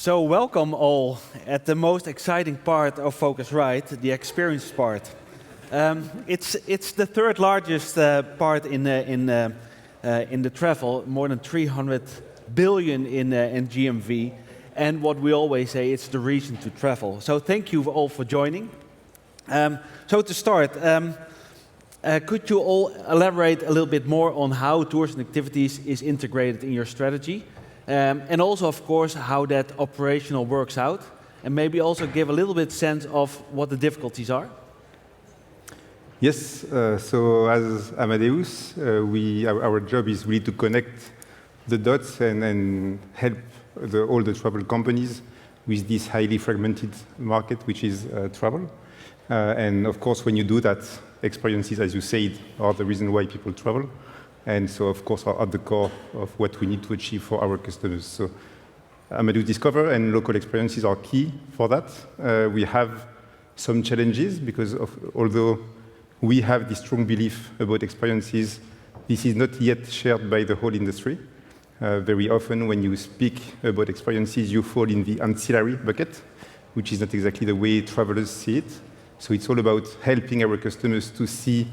So welcome all at the most exciting part of Phocuswright, the experience part. It's the third largest part in the travel, more than 300 billion in GMV, and what we always say, it's the reason to travel. So thank you all for joining. So to start, could you all elaborate a little bit more on how tours and activities is integrated in your strategy? And also, of course, how that operational works out, and maybe also give a little bit sense of what the difficulties are. Yes, so as Amadeus, our job is really to connect the dots and help all the travel companies with this highly fragmented market, which is travel. And of course, when you do that, experiences, as you said, are the reason why people travel. And so, of course, are at the core of what we need to achieve for our customers. So Amadeus Discover and local experiences are key for that. We have some challenges because although we have this strong belief about experiences, this is not yet shared by the whole industry. Very often when you speak about experiences, you fall in the ancillary bucket, which is not exactly the way travelers see it. So it's all about helping our customers to see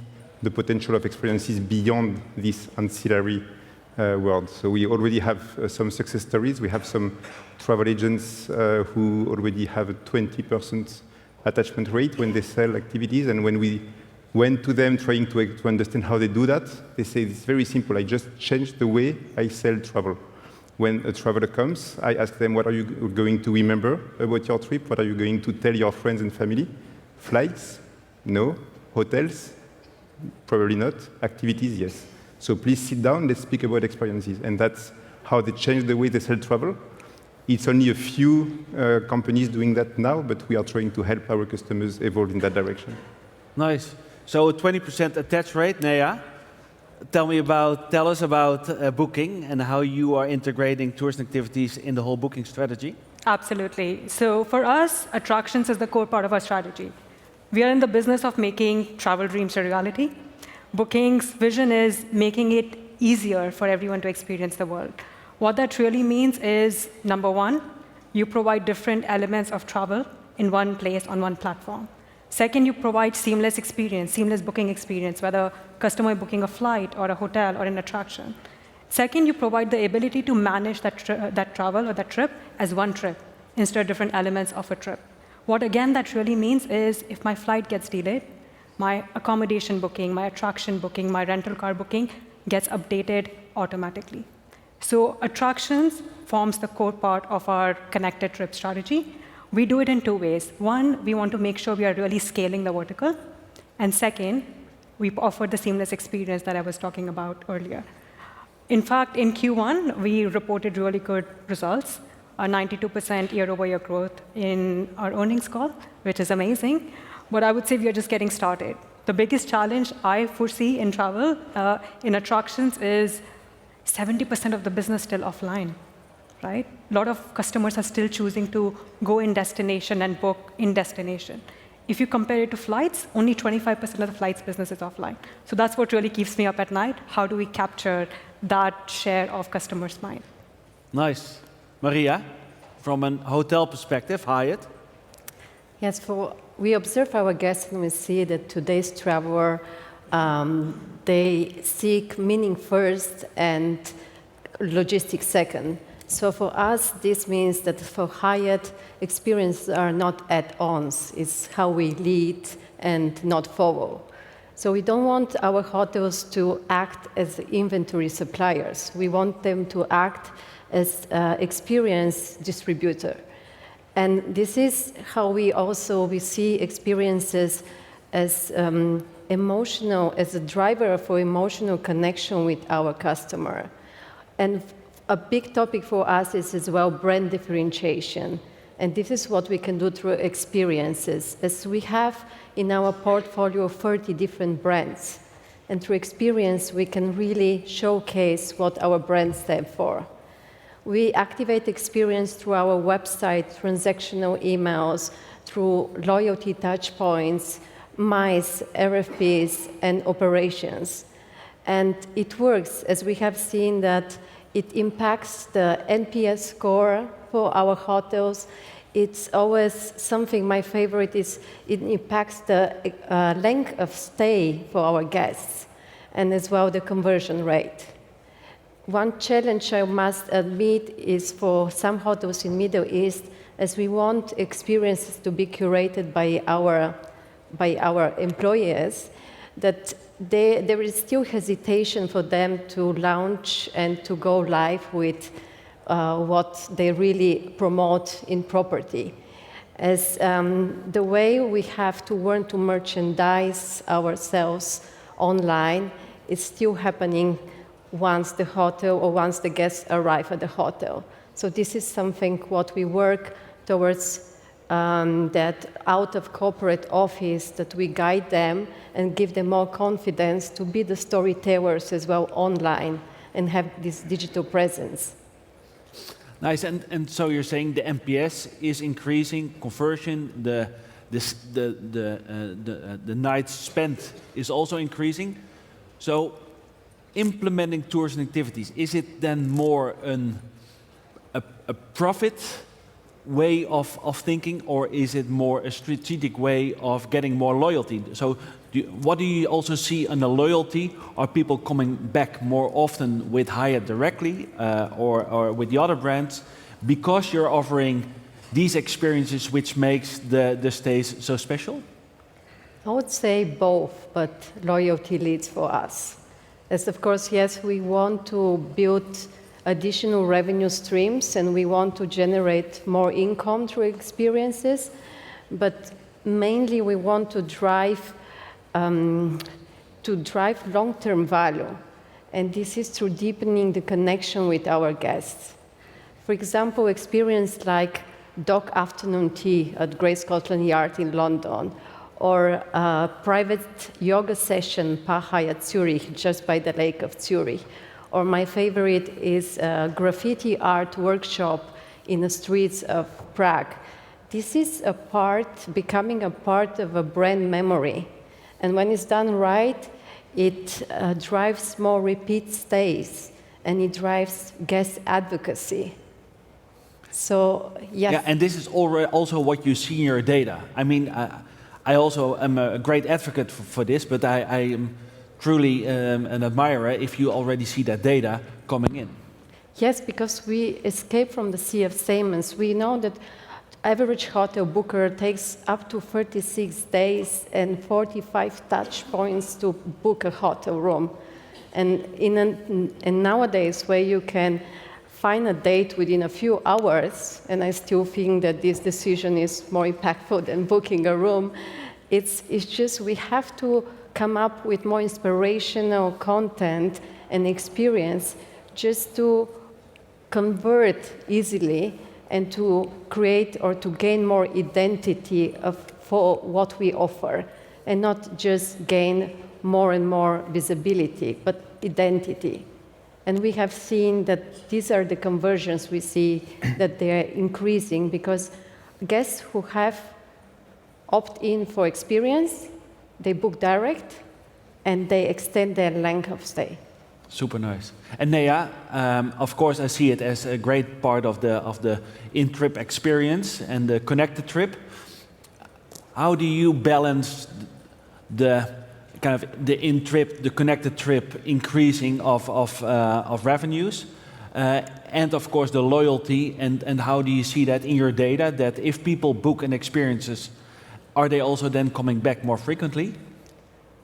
the potential of experiences beyond this ancillary world. So we already have some success stories. We have some travel agents who already have a 20% attachment rate when they sell activities. And when we went to them trying to understand how they do that, they say it's very simple. I just changed the way I sell travel. When a traveler comes, I ask them, what are you going to remember about your trip? What are you going to tell your friends and family? Flights? No. Hotels? Probably not. Activities, yes. So please sit down, let's speak about experiences. And that's how they change the way they sell travel. It's only a few companies doing that now, but we are trying to help our customers evolve in that direction. Nice. So a 20% attach rate, Neha. Tell us about booking and how you are integrating tours and activities in the whole booking strategy. Absolutely. So for us, attractions is the core part of our strategy. We are in the business of making travel dreams a reality. Booking's vision is making it easier for everyone to experience the world. What that really means is, number one, you provide different elements of travel in one place on one platform. Second, you provide seamless experience, seamless booking experience, whether customer booking a flight or a hotel or an attraction. Second, you provide the ability to manage that travel or that trip as one trip instead of different elements of a trip. What, again, that really means is if my flight gets delayed, my accommodation booking, my attraction booking, my rental car booking gets updated automatically. So attractions forms the core part of our connected trip strategy. We do it in two ways. One, we want to make sure we are really scaling the vertical. And second, we offer the seamless experience that I was talking about earlier. In fact, in Q1, we reported really good results. A 92% year-over-year growth in our earnings call, which is amazing. But I would say we are just getting started. The biggest challenge I foresee in travel, in attractions, is 70% of the business still offline, right? A lot of customers are still choosing to go in destination and book in destination. If you compare it to flights, only 25% of the flights business is offline. So that's what really keeps me up at night. How do we capture that share of customers' mind? Nice. Maria, from a hotel perspective, Hyatt. Yes, we observe our guests and we see that today's traveler, they seek meaning first and logistics second. So for us, this means that for Hyatt, experiences are not add-ons. It's how we lead and not follow. So we don't want our hotels to act as inventory suppliers. We want them to act as experience distributor. And this is how we see experiences as emotional, as a driver for emotional connection with our customer. And a big topic for us is as well brand differentiation. And this is what we can do through experiences, as we have in our portfolio 30 different brands. And through experience, we can really showcase what our brands stand for. We activate experience through our website, transactional emails, through loyalty touchpoints, MICE, RFPs, and operations. And it works, as we have seen that it impacts the NPS score for our hotels, it's always something, my favorite is it impacts the length of stay for our guests, and as well the conversion rate. One challenge I must admit is for some hotels in Middle East, as we want experiences to be curated by our employers, that there is still hesitation for them to launch and to go live with what they really promote in property. As the way we have to learn to merchandise ourselves online is still happening once the hotel or once the guests arrive at the hotel. So this is something what we work towards, that out of corporate office, that we guide them and give them more confidence to be the storytellers as well online and have this digital presence. Nice, and so you're saying the NPS is increasing, conversion, the nights spent is also increasing. So implementing tours and activities, is it then more a profit way of thinking, or is it more a strategic way of getting more loyalty? So what do you also see on the loyalty? Are people coming back more often with Hyatt directly or with the other brands because you're offering these experiences which makes the stays so special? I would say both, but loyalty leads for us. As of course, yes, we want to build additional revenue streams and we want to generate more income through experiences, but mainly we want to drive long-term value, and this is through deepening the connection with our guests. For example, experience like Dock Afternoon Tea at Great Scotland Yard in London, or a private yoga session, Hyatt Zurich, just by the lake of Zurich. Or my favorite is a graffiti art workshop in the streets of Prague. This is becoming a part of a brand memory. And when it's done right, it drives more repeat stays, and it drives guest advocacy. So, yes. Yeah, and this is also what you see in your data. I mean, I also am a great advocate for this, but I am truly an admirer if you already see that data coming in. Yes, because we escape from the sea of sameness. We know that average hotel booker takes up to 36 days and 45 touch points to book a hotel room. And nowadays, where you can find a date within a few hours, and I still think that this decision is more impactful than booking a room, it's just we have to come up with more inspirational content and experience just to convert easily and to create or to gain more identity for what we offer, and not just gain more and more visibility, but identity. And we have seen that these are the conversions we see that they are increasing because guests who have opt-in for experience, they book direct, and they extend their length of stay. Super nice. And Neha, of course, I see it as a great part of the in-trip experience and the connected trip. How do you balance the kind of the in-trip, the connected trip increasing of revenues, and of course the loyalty, and how do you see that in your data, that if people book an experiences, are they also then coming back more frequently?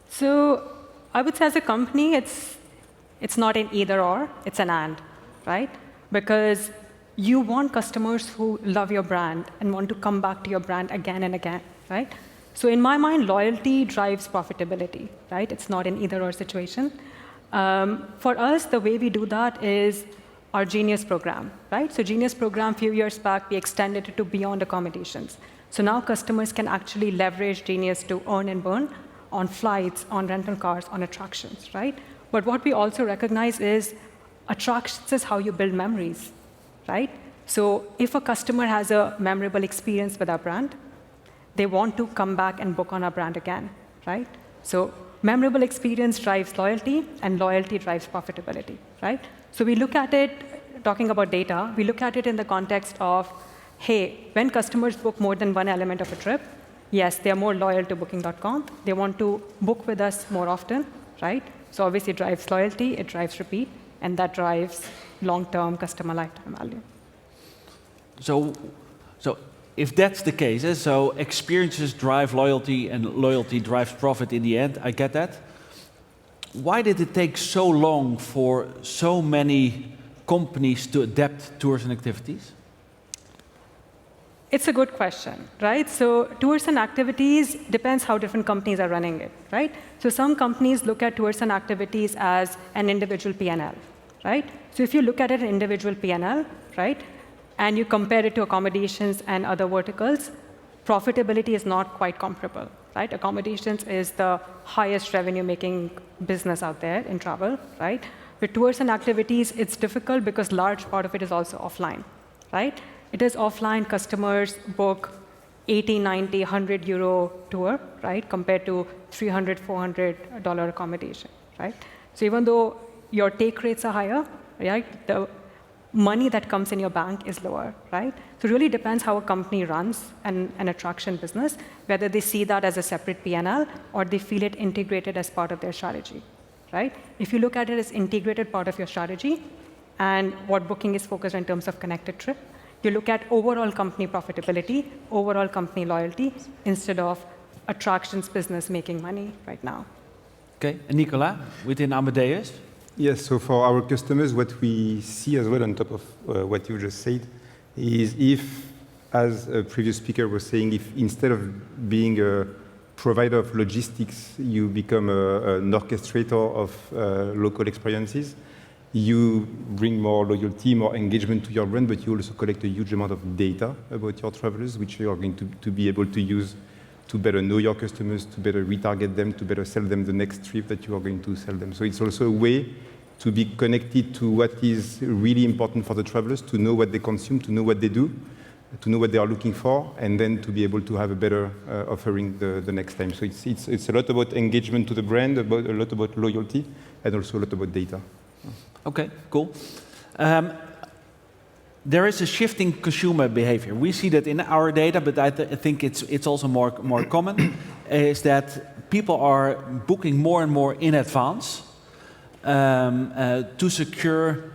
So I would say as a company, it's not an either or, it's an and, right? Because you want customers who love your brand and want to come back to your brand again and again, right? So in my mind, loyalty drives profitability, right? It's not an either or situation. For us, the way we do that is our Genius program, right? So Genius program, a few years back, we extended it to beyond accommodations. So now customers can actually leverage Genius to earn and burn on flights, on rental cars, on attractions, right? But what we also recognize is attractions is how you build memories, right? So if a customer has a memorable experience with our brand, they want to come back and book on our brand again, right? So memorable experience drives loyalty, and loyalty drives profitability, right? So we look at it talking about data, we look at it in the context of, hey, when customers book more than one element of a trip, yes, they're more loyal to Booking.com. They want to book with us more often, right? So obviously it drives loyalty, it drives repeat, and that drives long-term customer lifetime value. So if that's the case, so experiences drive loyalty and loyalty drives profit in the end, I get that. Why did it take so long for so many companies to adapt tours and activities? It's a good question, right? So tours and activities depends how different companies are running it, right? So some companies look at tours and activities as an individual P&L, right? So if you look at it an individual P&L, right, and you compare it to accommodations and other verticals, profitability is not quite comparable, right? Accommodations is the highest revenue-making business out there in travel, right? With tours and activities, it's difficult because large part of it is also offline, right? It is offline, customers book 80, 90, 100 euro tour, right, compared to $300, $400 accommodation, right? So even though your take rates are higher, right, the money that comes in your bank is lower, right? So it really depends how a company runs an attraction business, whether they see that as a separate P&L or they feel it integrated as part of their strategy, right? If you look at it as integrated part of your strategy and what Booking is focused in terms of connected trip, you look at overall company profitability, overall company loyalty, instead of attractions business making money right now. Okay, and Nicolas, within Amadeus? Yes, so for our customers, what we see as well on top of what you just said is if, as a previous speaker was saying, if instead of being a provider of logistics, you become an orchestrator of local experiences, you bring more loyalty, more engagement to your brand, but you also collect a huge amount of data about your travelers, which you are going to be able to use to better know your customers, to better retarget them, to better sell them the next trip that you are going to sell them. So it's also a way to be connected to what is really important for the travelers, to know what they consume, to know what they do, to know what they are looking for, and then to be able to have a better offering the next time. So it's a lot about engagement to the brand, a lot about loyalty, and also a lot about data. Okay, cool. There is a shifting consumer behavior. We see that in our data, but I think it's also more common, is that people are booking more and more in advance to secure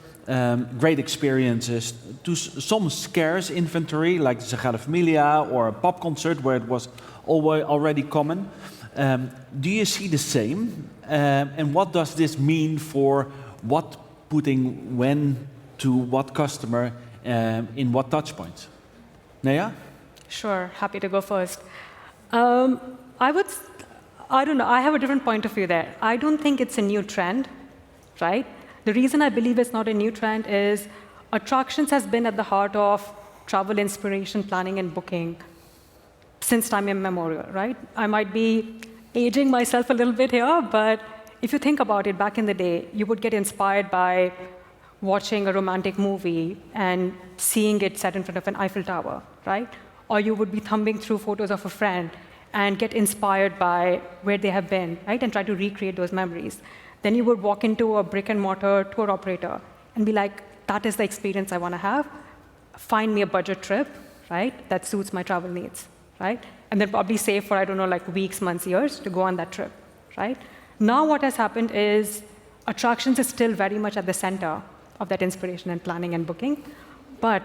great experiences, to some scarce inventory, like the Sagrada Familia or a pop concert, where it was already common. Do you see the same? And what does this mean for what putting when to what customer in what touch points? Neha? Sure, happy to go first. I don't know, I have a different point of view there. I don't think it's a new trend, right? The reason I believe it's not a new trend is attractions has been at the heart of travel inspiration, planning, and booking since time immemorial, right? I might be aging myself a little bit here, but if you think about it, back in the day, you would get inspired by watching a romantic movie and seeing it set in front of an Eiffel Tower, right? Or you would be thumbing through photos of a friend and get inspired by where they have been, right? And try to recreate those memories. Then you would walk into a brick and mortar tour operator and be like, that is the experience I want to have. Find me a budget trip, right? That suits my travel needs, right? And then probably save for, I don't know, like weeks, months, years to go on that trip, right? Now what has happened is attractions is still very much at the center of that inspiration and planning and booking, but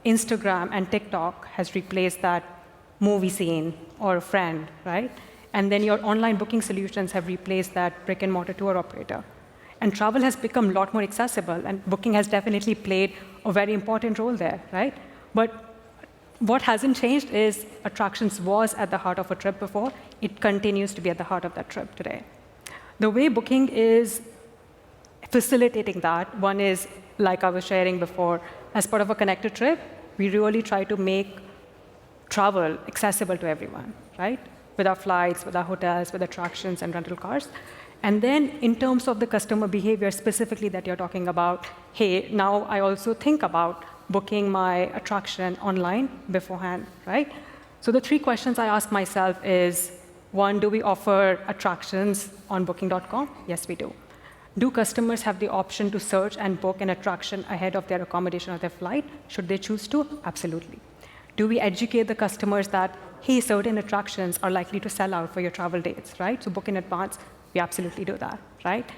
Instagram and TikTok has replaced that movie scene or a friend, right? And then your online booking solutions have replaced that brick and mortar tour operator. And travel has become a lot more accessible, and booking has definitely played a very important role there, right? But what hasn't changed is attractions was at the heart of a trip before. It continues to be at the heart of that trip today. The way booking is facilitating that, one is, like I was sharing before, as part of a connected trip, we really try to make travel accessible to everyone, right? With our flights, with our hotels, with attractions and rental cars. And then in terms of the customer behavior specifically that you're talking about, hey, now I also think about booking my attraction online beforehand, right? So the three questions I ask myself is, one, do we offer attractions on Booking.com? Yes, we do. Do customers have the option to search and book an attraction ahead of their accommodation or their flight, should they choose to? Absolutely. Do we educate the customers that, hey, certain attractions are likely to sell out for your travel dates, right? So book in advance, we absolutely do that, right?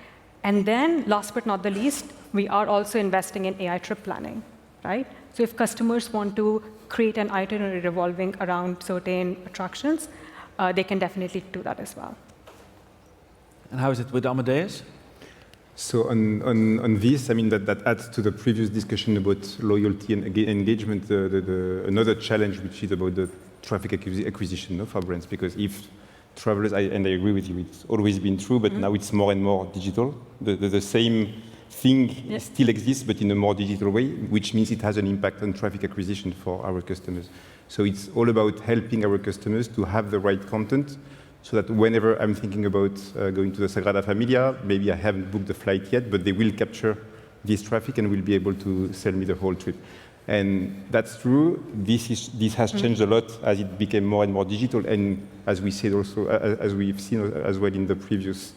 And then, last but not the least, we are also investing in AI trip planning, right? So if customers want to create an itinerary revolving around certain attractions, they can definitely do that as well. And how is it with Amadeus? So on this, I mean, that adds to the previous discussion about loyalty and engagement, another challenge, which is about the traffic acquisition for brands. Because if travelers, and I agree with you, it's always been true, but now it's more and more digital. The same thing still exists, but in a more digital way, which means it has an impact on traffic acquisition for our customers. So it's all about helping our customers to have the right content, so that whenever I'm thinking about going to the Sagrada Familia, maybe I haven't booked the flight yet, but they will capture this traffic and will be able to sell me the whole trip. And that's true. This has changed a lot as it became more and more digital. And as we said also, as we've seen as well in the previous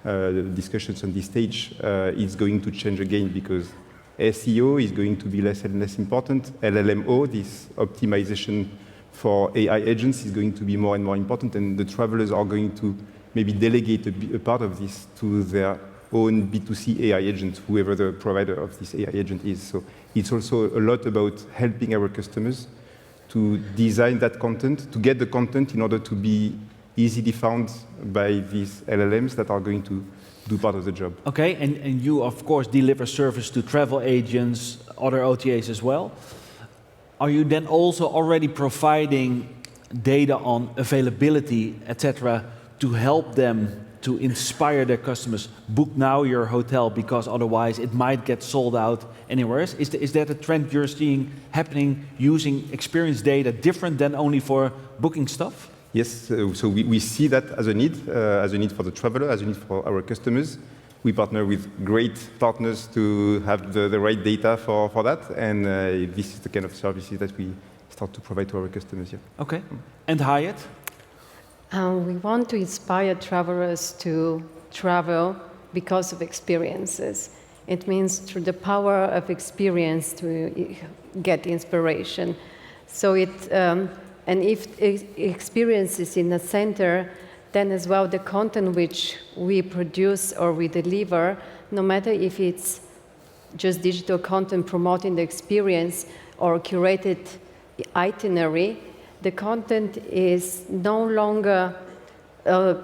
discussions on this stage, it's going to change again because SEO is going to be less and less important. LLMO, this optimization for AI agents, is going to be more and more important, and the travelers are going to maybe delegate a part of this to their own B2C AI agent, whoever the provider of this AI agent is. So it's also a lot about helping our customers to design that content, to get the content in order to be easily found by these LLMs that are going to do part of the job. Okay, and you, of course, deliver service to travel agents, other OTAs as well. Are you then also already providing data on availability, etc., to help them to inspire their customers? Book now your hotel because otherwise it might get sold out anywhere else. Is that a trend you're seeing happening using experience data different than only for booking stuff? Yes, so we see that as a need for the traveler, as a need for our customers. We partner with great partners to have the right data for that, and this is the kind of services that we start to provide to our customers. Yeah. Okay. And Hyatt? We want to inspire travelers to travel because of experiences. It means through the power of experience to get inspiration. So and if experience is in the center, then as well the content which we produce or we deliver, no matter if it's just digital content promoting the experience or curated itinerary, the content is no longer,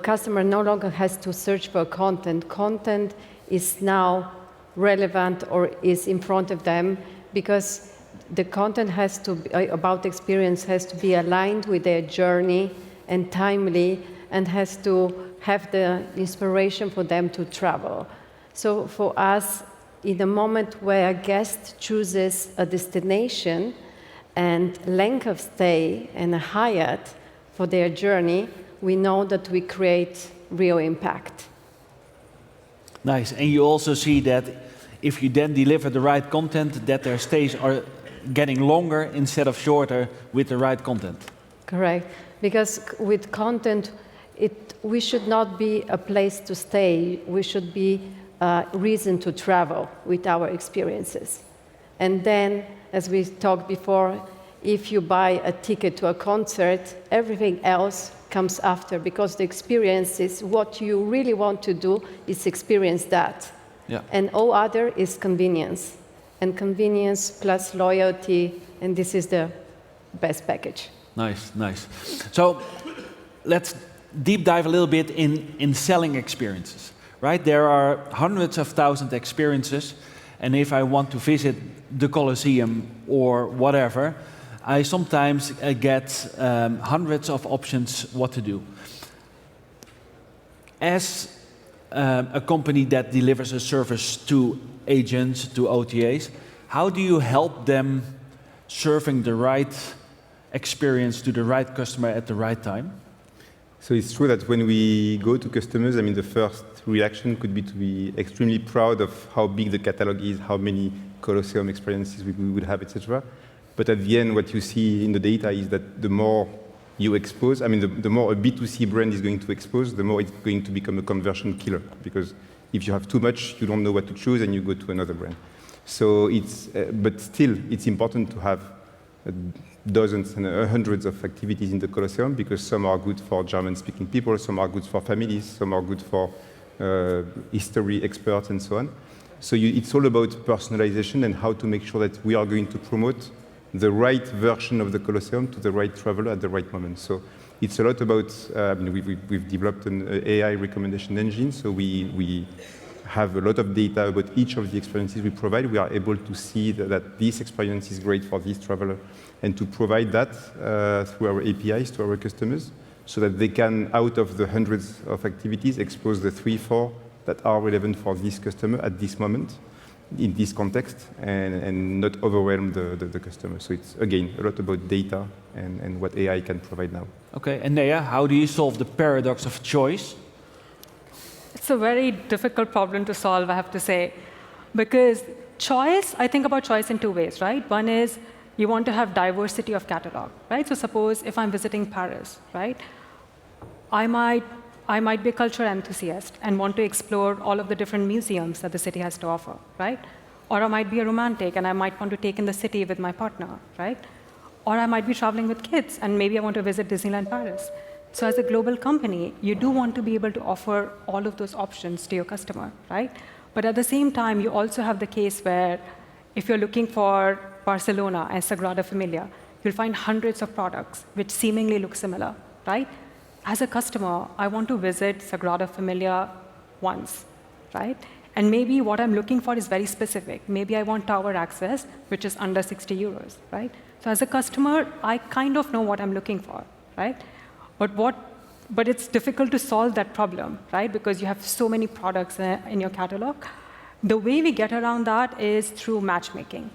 customer no longer has to search for content. Content is now relevant or is in front of them because the content has to be, about experience has to be aligned with their journey and timely, and has to have the inspiration for them to travel. So for us, in the moment where a guest chooses a destination and length of stay and a Hyatt for their journey, we know that we create real impact. Nice. And you also see that if you then deliver the right content, that their stays are getting longer instead of shorter with the right content. Correct. Because with content, we should not be a place to stay. We should be a reason to travel with our experiences. And then, as we talked before, if you buy a ticket to a concert, everything else comes after, because the experience is what you really want to do is experience that. Yeah. And all other is convenience. And convenience plus loyalty, and this is the best package. Nice, nice. So let's deep dive a little bit in selling experiences, right? There are hundreds of thousands of experiences, and if I want to visit the Colosseum or whatever, I sometimes get hundreds of options what to do. As a company that delivers a service to agents, to OTAs, how do you help them serving the right experience to the right customer at the right time? So it's true that when we go to customers, I mean, the first reaction could be to be extremely proud of how big the catalog is, how many Colosseum experiences we would have, etc. But at the end, what you see in the data is that the more you expose, I mean, the more a B2C brand is going to expose, the more it's going to become a conversion killer, because If you have too much, you don't know what to choose, and you go to another brand. So but still, it's important to have dozens and hundreds of activities in the Colosseum, because some are good for German-speaking people, some are good for families, some are good for history experts, and so on. So it's all about personalization and how to make sure that we are going to promote the right version of the Colosseum to the right traveler at the right moment. So it's a lot about, we've developed an AI recommendation engine, so we have a lot of data about each of the experiences we provide. We are able to see that this experience is great for this traveler, and to provide that through our APIs to our customers, so that they can, out of the hundreds of activities, expose the 3-4 that are relevant for this customer at this moment, in this context, and not overwhelm the customer. So it's, again, a lot about data and what AI can provide now. Okay, and Neha, how do you solve the paradox of choice? It's a very difficult problem to solve, I have to say, because choice, I think about choice in two ways, right? One is you want to have diversity of catalog, right? So suppose if I'm visiting Paris, right? I might be a culture enthusiast and want to explore all of the different museums that the city has to offer, right? Or I might be a romantic and I might want to take in the city with my partner, right? Or I might be traveling with kids and maybe I want to visit Disneyland Paris. So as a global company, you do want to be able to offer all of those options to your customer, right? But at the same time, you also have the case where if you're looking for Barcelona and Sagrada Familia, you'll find hundreds of products which seemingly look similar, right? As a customer, I want to visit Sagrada Familia once, right? And maybe what I'm looking for is very specific. Maybe I want tower access, which is under 60 euros, right? So as a customer, I kind of know what I'm looking for, right? But it's difficult to solve that problem, right? Because you have so many products in your catalog. The way we get around that is through matchmaking,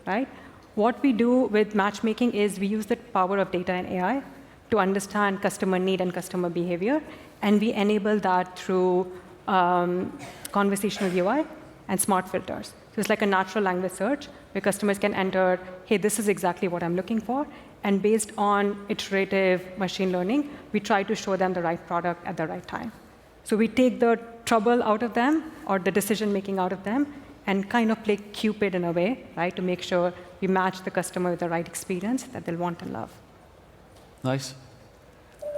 right? What we do with matchmaking is we use the power of data and AI to understand customer need and customer behavior, and we enable that through conversational UI and smart filters. So it's like a natural language search where customers can enter, hey, this is exactly what I'm looking for. And based on iterative machine learning, we try to show them the right product at the right time. So we take the trouble out of them or the decision-making out of them and kind of play Cupid in a way, right, to make sure we match the customer with the right experience that they'll want and love. Nice.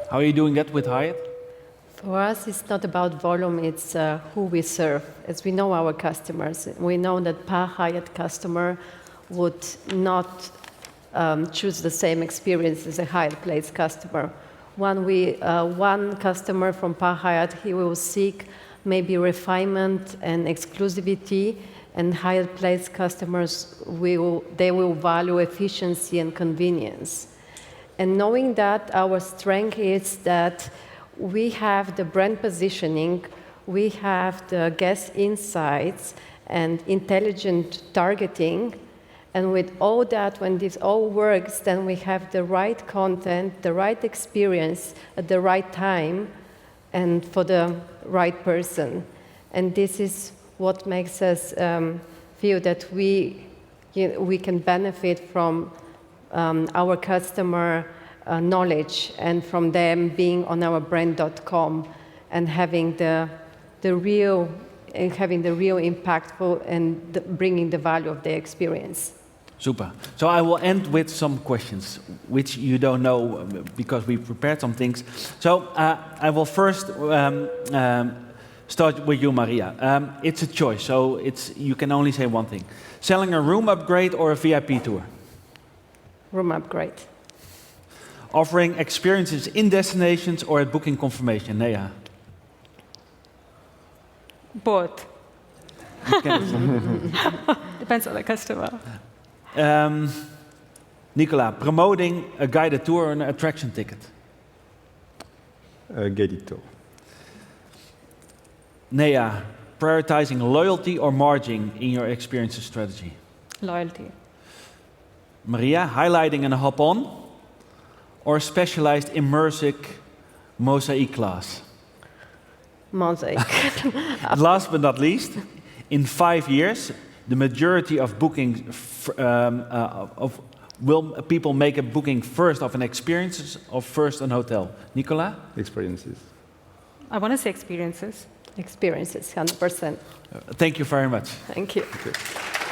How are you doing that with Hyatt? For us, it's not about volume, it's who we serve. As we know our customers, we know that per Hyatt customer would not choose the same experience as a Hyatt Place customer. One customer from per Hyatt, he will seek maybe refinement and exclusivity, and Hyatt Place customers will value efficiency and convenience. And knowing that our strength is that we have the brand positioning, we have the guest insights and intelligent targeting, and with all that, when this all works, then we have the right content, the right experience at the right time, and for the right person. And this is what makes us feel that we can benefit from our customer knowledge and from them being on our brand.com and having the real impactful and bringing the value of their experience. Super. So I will end with some questions, which you don't know because we prepared some things. So I will first start with you, Maria. It's a choice, so you can only say one thing. Selling a room upgrade or a VIP tour? Room upgrade. Offering experiences in destinations or at booking confirmation, Neha? Both. Depends on the customer. Nicolas, promoting a guided tour or an attraction ticket? A guided tour. Neha, prioritizing loyalty or margin in your experiences strategy? Loyalty. Maria, highlighting and a hop-on or specialized immersive mosaic class? Mosaic. Last but not least, in 5 years, the majority of bookings will people make a booking first of an experiences or first an hotel? Nicolas? Experiences. I want to say experiences. experiences, 100%. Thank you very much. Thank you. Okay.